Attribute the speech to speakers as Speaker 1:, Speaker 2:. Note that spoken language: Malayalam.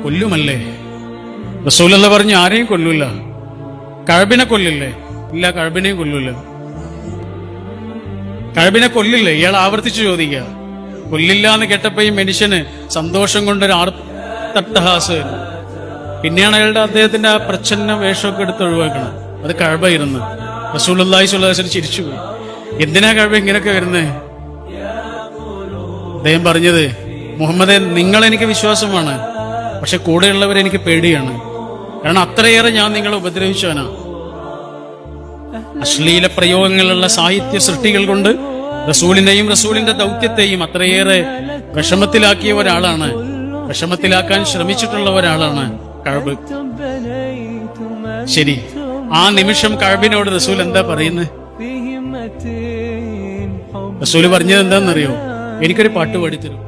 Speaker 1: കൊല്ലുമല്ലേ? റസൂലല്ല പറഞ്ഞു, ആരെയും കൊല്ലൂല. കഅബിനെ കൊല്ലില്ലേ? ഇല്ല, കഅബിനെയും കൊല്ലൂല. കഅബിനെ കൊല്ലില്ലേ? ഇയാൾ ആവർത്തിച്ചു ചോദിക്കുക. കൊല്ലില്ല എന്ന് കേട്ടപ്പോ ഈ മനുഷ്യന് സന്തോഷം കൊണ്ടൊരു ആർത്തട്ടഹാസ്. പിന്നെയാണ് അദ്ദേഹത്തിന്റെ ആ പ്രച്ഛന്ന വേഷമൊക്കെ എടുത്ത് ഒഴിവാക്കണം. അത് കഅബ ഇരുന്ന്. റസൂലുള്ളാഹി സ്വല്ലല്ലാഹു അലൈഹി വസല്ലം ചിരിച്ചുപോയി. എന്തിനാ കഅബ ഇങ്ങനെയൊക്കെ വരുന്നത്? അദ്ദേഹം പറഞ്ഞത്, മുഹമ്മദേ, നിങ്ങളെനിക്ക് വിശ്വാസമാണ്, പക്ഷെ കൂടെയുള്ളവരെനിക്ക് പേടിയാണ്. കാരണം അത്രയേറെ ഞാൻ നിങ്ങളെ ഉപദ്രവിച്ചവനാ. അശ്ലീല പ്രയോഗങ്ങളുള്ള സാഹിത്യ സൃഷ്ടികൾ കൊണ്ട് റസൂലിനെയും റസൂലിന്റെ ദൗത്യത്തെയും അത്രയേറെ വിഷമത്തിലാക്കിയ ഒരാളാണ്, വിഷമത്തിലാക്കാൻ ശ്രമിച്ചിട്ടുള്ള ഒരാളാണ് കഅബ്. ശരി, ആ നിമിഷം കഅബിനോട് റസൂൽ എന്താ പറയുന്നത്? റസൂല് പറഞ്ഞത് എന്താണെന്നറിയോ? എനിക്കൊരു പാട്ട് പാടിത്തരും.